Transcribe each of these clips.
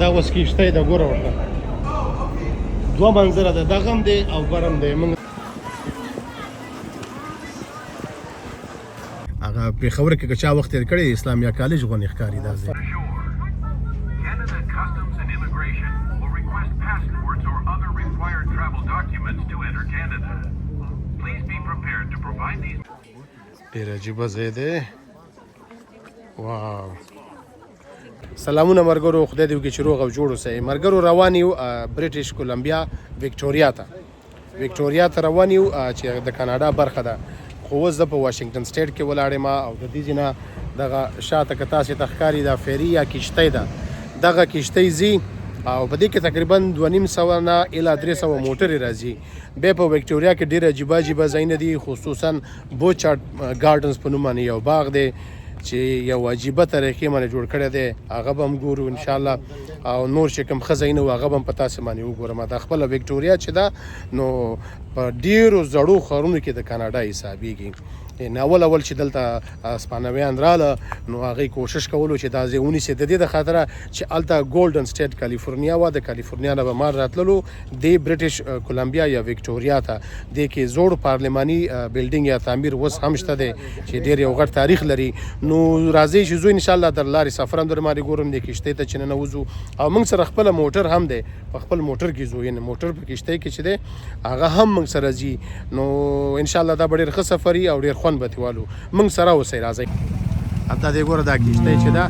دا اوس کښتۍ ده ګوره ورته دوه منظره ده دغه هم دی او بر هم دی موږ هغه پېښور کې که چا وخت تېر کړی اسلامیا کالج غوندې ښکاري دا ځای ډېر عجیبه ځای دی واو سلامونه ملګرو خدای دې وکړي چې روغ او جوړ اوسئ ملګرو روان یو بریټیش کولمبیا وکټوریا ته روان یو چې د کاناډا برخه ده خو اوس زه په واشنګټن سټیټ کې ولاړ یم او د دې ځای نه دغه شاته که تاسې ته ښکاري دا فیري یا کښتۍ ده دغه کښتۍ ځي او په دې کې تقریبا 250 نه الی 300 موټرې راځي بیا په وکټوریا کې ډېر عجیبه ځایونه دي خصوصا بوچارډ ګارډنز په نوم باندې یو باغ دی چې یو عجیبه طریقې باندې جوړ کړی دی هغه به هم ګورو انشاءالله او نور چې کوم ښه ځایونه وو هغه به هم په تاسې باندې وګورم دا خپله وکټوریا چې ده نو په ډېرو زړو ښارونو کې د کاناډا حسابېږي اول چې دلته اسپانویان راله نو هغوی کوشش کولو چې دا ځای ونیسي د دې د خاطره چې هلته ګولډن سټیټ کالیفورنیا وه د کالیفورنیا نه به مال راتللو دې بریټیش کولمبیا یا وکټوریا ته دې کې زوړ پارلماني بلډینګ یا تعمیر اوس هم شته دی چې ډېر یو غټ تاریخ لري نو راځئ چې ځو انشاءالله در لارې سفر هم در باندې ګورم دې کښتۍ ته چې ننوځو او موږ سره خپله موټر هم دی په خپل موټر کې ځو یعنې موټر په کښتۍ کې چې دی هغه هم موږ سره ځي نو انشاءالله دا به ډېر ښه سفر وي او ډېر خوند به تېوالو موږ سره اوسئ راځئ همدا دی ګوره دا کښتۍ چې ده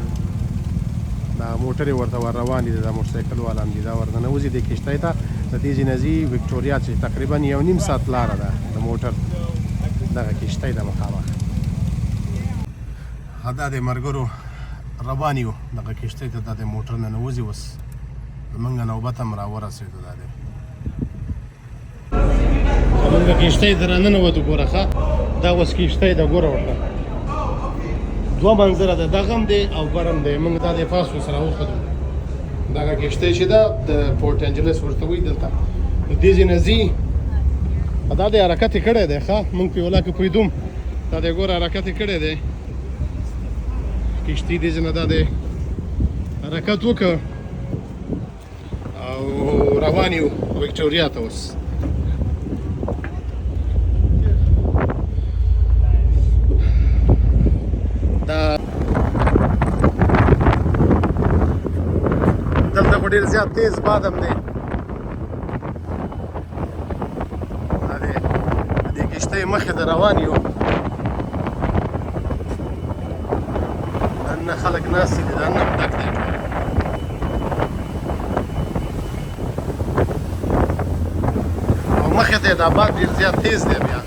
دا موټرې ورته ور روانې دي دا موټرسایکل والا هم دي دا ور ننوځي دې کښتۍ ته د دې ځای نه ځي وکټوریا چې تقریبا 1.5 ساعت لاره ده د موټر دغه کښتۍ ده مخامخ دا د ملګرو روان یو دغه کښتۍ ته دا د موټر ننوځي اوس زموږ نوبت هم راورسېدو دا دی موږ کښتۍ ته راننوتو ګوره ښه دا اوس کښتۍ ده ګوره ورته دوه منظره ده دغه هم دی او بر هم دی موږ دا د پاس ورسره وښودو دغه کښتۍ چې ده د پورټ انجلس ورته وایي دلته د دې ځای نه ځي دا د حرکت یې کړی دی ښه موږ پې ولا که پوهېدوم دا دی ګوره حرکت یې کړی دی کښتۍ دې ځای نه دا دی حرکت وکړ او روان یو وکټوریا ته اوس دلته خو ډېر زیات تیز باد هم دی د دې کښتۍ مخې ته روان یو دننه خلک ناستې دي دننه ډک دی او مخې ته یې دا باد ډېر زیات تیز دی بیا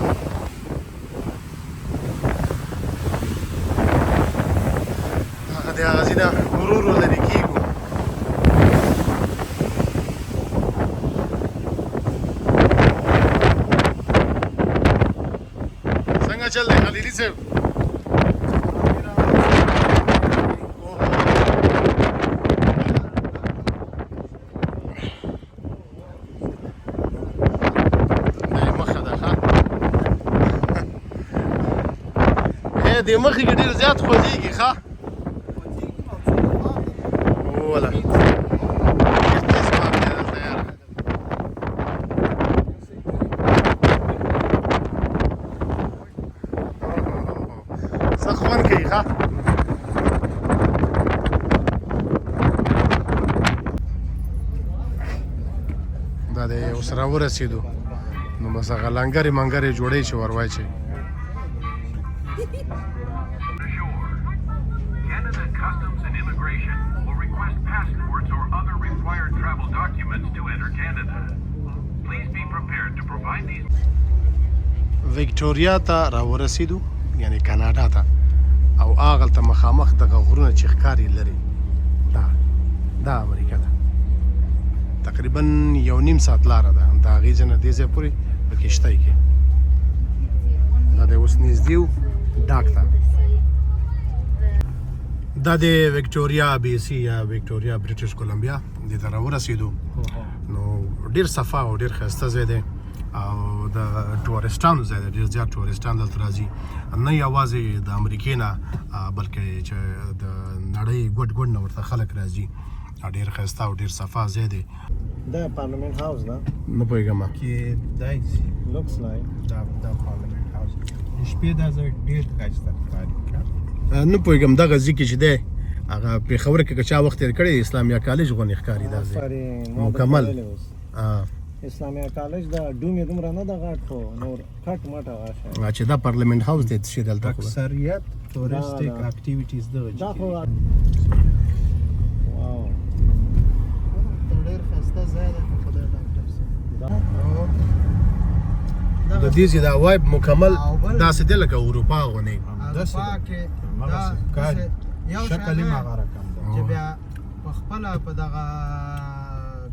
هغه د هغه ځای نه ورو ورو لرې کېږو څنګه چل دی خلیلي صاحب د مخې کې ډېر زیات خوځېږي ښه وله ډېر تیز باد دی دلته یاره څه خوند کوي ښه دا دی اوس راورسېدو نو بس هغه لنګرې منګرې جوړوي چې ور واچوي وکټوریا ته راورسېدو یعنې کاناډا ته او هغلته مخامخ دغه غرونه چې ښکاري لري دا امریکا ده تقریبا 1.5 ساعت لاره ده د هغې ځای نه دې ځای پورې په کښتۍ کې دا دی اوس نږدې و ډاک ته دا د وکټوریا بی سي یا وکټوریا بریټیش کولمبیا دې ته راورسېدو نو ډېر صفا او ډېر ښایسته ځای دی او د ټورسټانو ځای دی ډېر زیات ټورسټان دلته راځي نه یوازې د امریکې نه بلکې چې د نړۍ ګوټ ګوټ نه ورته خلک راځي ډېر ښایسته او ډېر صفا ځای دی. دا پارلمنت هاوس ده نه پوهېږم کې دای لوکس لایک دا پارلمنت هاوس شپې دا ځای ډېر ښایسته ښکاري. نه پوهېږم دغه ځای کې چې دی هغه پېښور کې که چا وخت تېر کړی اسلامیه کالج غوندې ښکاري دا ځای مکمل. اسلامیه کالج دا ډوم یې دومره نه ده غټ خو نور کټ مټ هغه شی چې دا پارلمنت هاوس دی څه شي دلته خو اکثریت ټوریسټیک اکټیویټیز دغه دا خو واو ډېر ښایسته ځای دی خو خدای ډاکټر صاحب د دې چې دا وایب مکمل داسې دی لکه اروپا غوندې. اروپا کې دا یو شکل یې هغه رقم ده چې بیا په خپله په دغه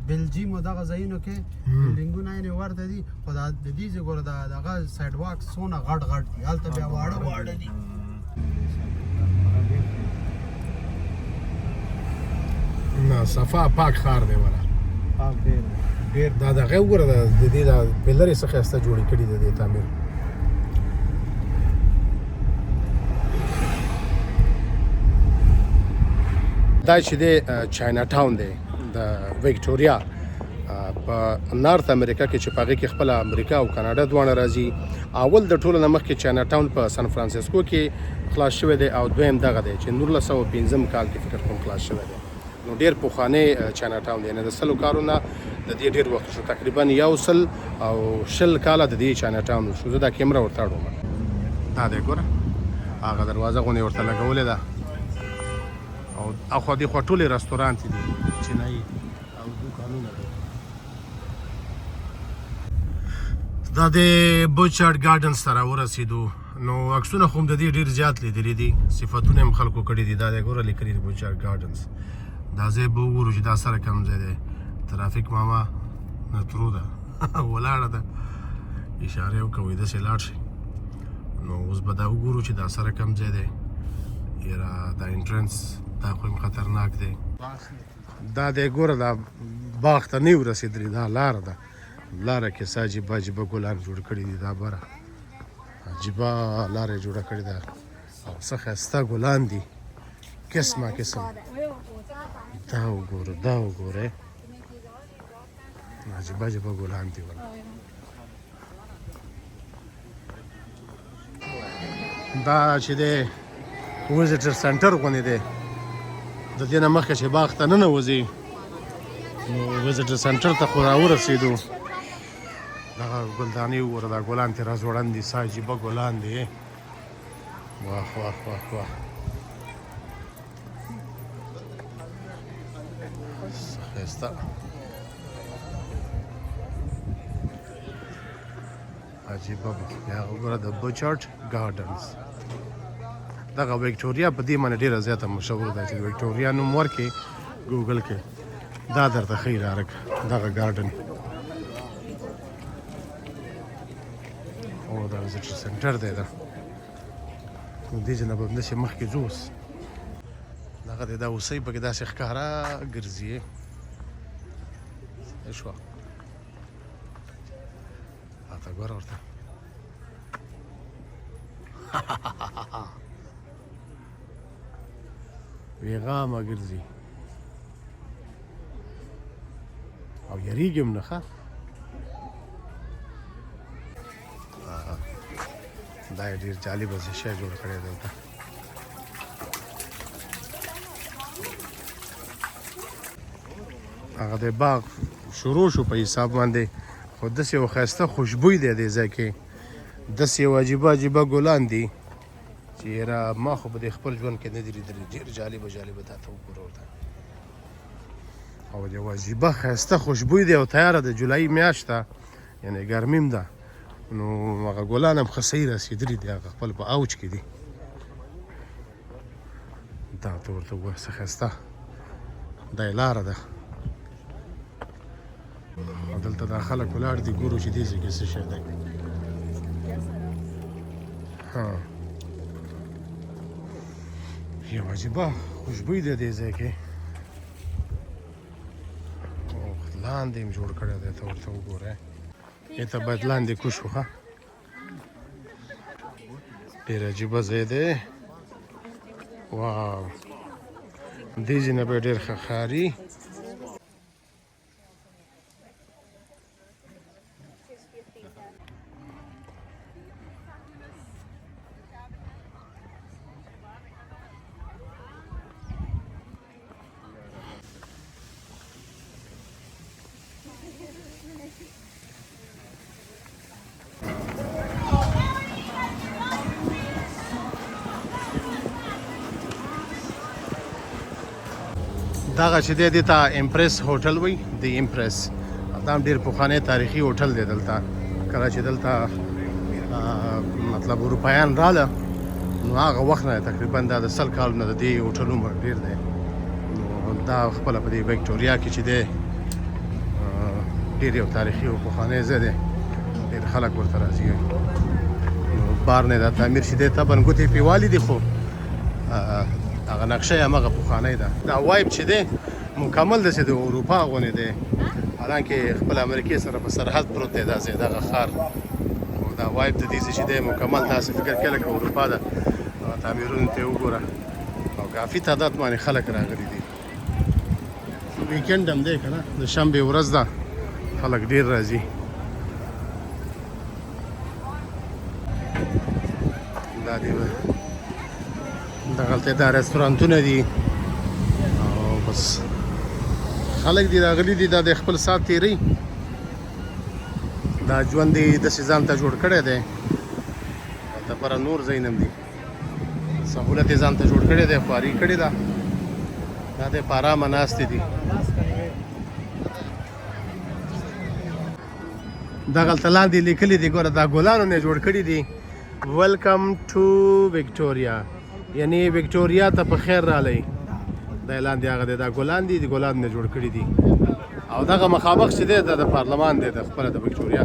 بلجیم او دغه ځایونو کې بلډینګونه یې ورته دي خو د دې ځای ګوره دغه سایډ واک څونه غټ غټ دي هلته بیا واړه واړه دي. نه صفا پاک ښار دی ولا پاک ډېر دا دغه وګوره د دې دا پلرې څه ښایسته جوړې کړي د دې تعمیر. دا چې دی چاینا ټاون دی د ویکټوریا په نارت امریکا کې چې په هغې کې خپله امریکا او کاناډا دواړه راځي. اول د ټولو نه مخکې چاینا ټاون په سان فرانسیسکو کې خلاص شوی دی او دویم دغه دی چې 1905 کال کې فکر کوم خلاص شوی دی. نو ډېر پخوانی چاینا ټاون دی نه د سلو کارونه د دې ډېر وخت شو تقریبا 100 او 20 کاله د دې چاینا ټاون شو. زه دا کیمره ورته اړوم دا دی ګوره هغه دروازه غونې ورته لګولې ده او اخوا دې خوا ټولې رستورانت دي چینایي او دوکانونه دي. دا د بوچارډ ګارډنز ته راورسېدو نو عکسونه خو هم د دې ډېر زیات لیدلي دي صفتونه هم خلکو کړي دي. دا دی ګوره لیکلي دي بوچارډ ګارډنز. دا ځای به وګورو چې دا سره کوم ځای دی. ترافیک ماما نترو ده ولاړه ده اشاره یې وکوئ داسې لاړ شي. نو اوس به دا وګورو چې دا سره کوم ځای دی. یاره دا انټرنس دا خو هم خطرناک دی. دا دی ګوره دا باغ ته نه ورسېدلي دا لاره ده. لاره کې څه عجیبه عجیبه ګلان جوړ کړي دي. دا بره عجیبه لاره یې جوړه کړې ده او څه ښایسته ګلان دي قسمه قسم. دا وګوره دا وګورئ عجیبه عجیبه ګلان دي ولا. دا چې دی ویزیټر سنټر غوندې دی. د دې نه مخکې چې باغ ته ننوځي نو ویزیټر سنټر ته خو راورسېدو. دغه ګلدانې وګوره دا ګلان ترې راځوړند دي څه عجیبه ګلان دي. واه واه واه واه څه ښایسته. عجیبه بیا وګوره د بوچارډ ګارډنز. دغه ویکټوریا په دې باندې ډېره زیاته مشهور ده چې ویکټوریا نوم ورکړي ګوګل کې دا درته ښیي رارک دغه ګارډن. او دا ویزیټر سنټر دی دا. نو دې ځای نه به همداسې مخکې ځو اوس دغه دی دا اوسۍ پکې داسې ښکاره ګرځي شوه. راته ګوره ورته ویغامه ګرځي او یریږي هم نه ښه. دا یې ډېر جالبه شی جوړ کړی دی ورته. هغه د باغ شروع شو په حساب باندې خو داسې یو ښایسته خوشبوی دی دې ځای کې. داسې یو عجیبه عجیبه ګلان دي چې یاره ما خو په دې خپل ژوند کې نه دي لیدلي. ډېر جالبه جالبه دا ته وګوره ورته او یو عجیبه ښایسته خوشبوی دی او تیاره د جولای میاشت ده یعنې ګرمي هم ده نو هغه ګلان هم ښه صحیح رسېدلي دي هغه خپل په اوج کې دي. دا ته ورته وګوره څه ښایسته دا یې لاره ده. دلته دا خلک ولاړ دي ګورو چې دې ځای کې څه شی دی. یو عجیبه خوشبوی دی دې ځای کې. لاندې هم جوړ کړی دی ته ورته وګورئ. دې ته باید لاندې کوز شو ښه. ډېر عجیبه ځای دی. واو دې ځای نه به ډېر ښه ښکاري دغه چې دی دې ته امپریس هوټل وایي د امپریس دا هم ډېر پخوانی تاریخي هوټل دی دلته کله چې دلته مطلب اروپایان راله نو هغه وخت نه تقریبا دا د 100 کالو نه د دې هوټل عمر ډېر دی نو دا خپله په دې وکټوریا کې چې دی ډېر یو تاریخي او پخوانی ځای دی ډېر خلک ورته راځي نو بار نه دا تعمیر چې دی طبعا ګوتې پې والي دي خو هغه نقشه یې همغه پخوانی ده دا وایب چې دی مکمل داسې د اروپا غوندې دی حالانکه خپل امریکې سره په سرحد پروت دی دا ځای دغه ښار خو دا وایب د دې ځای چې دی مکمل داسې فکر کوې لکه اروپا ده تعمیرونو ته یې وګوره او کافي تعداد باندې خلک راغلي دي ویکینډ هم دی که نه د شنبې ورځ ده خلک ډېر راځي دا دی دغلته دا رستورانتونه دي او بس خلک دي راغلي دي دا د خپل ساعت تېرئ دا ژوند یې داسې ځان ته جوړ کړی دی دپاره نور ځای نه هم دي سهولت یې ځان ته جوړ کړی دی خواري کړې ده دا دی په ارامه ناستې دي دغلته لاندې لیکلي دي ګوره دا ګلانو نه جوړ کړي دي ویلکم ټو وکټوریا یعنی وکټوریا ته په خیر رالی دا لاندې هغه دی دا ګلان دي د ګلانو نه جوړ کړي دي او دغه مخامخ چې دی دا د پارلمان دی د خپله د وکټوریا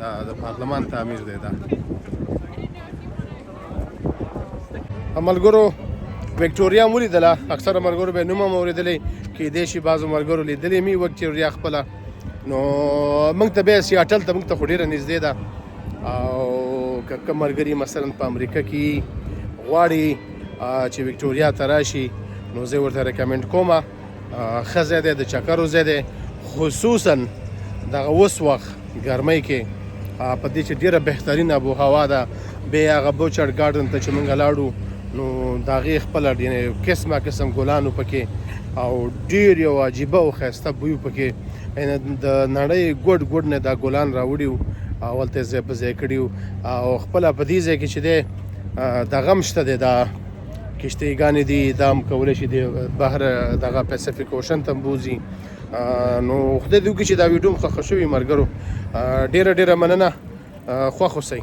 دا د پارلمان تعمیر دی دا ملګرو وکټوریا مو لیدله اکثره ملګرو به نوم هم اورېدلی کیدای شي بعضو ملګرو لیدلې مې وکټوریا خپله نو موږ ته بیا سیاټل ته موږ ته خو ډېره نږدې ده او که کوم ملګري مثلا په امریکا کې غواړي چې وکټوریا ته راشي نو زه ورته ریکمنډ کومه ښه ځای دی د چکرو ځای دی خصوصا دغه اوس وخت ګرمۍ کې په دې چې ډېره بهترین آب و هوا ده بیا هغه بوچړ ګارډن ته چې موږ لاړو نو د هغې خپله قسمه قسم ګلانو پکې او ډېر یو عجیبه او ښایسته بوی پکې د نړۍ ګوډ ګوډ نه دا ګلان راوړي وو او هلته ځای په ځای کړي وو او خپله په دې ځای کې چې دی دغه هم شته دی دا کشتیګانې دي دا هم کولی شي د بحر دغه پیسفیک اوشن ته هم بوځي نو خدای دې وکړي چې دا ویډیو هم خوښه شوي ملګرو ډېره ډېره مننه خوښ اوسئ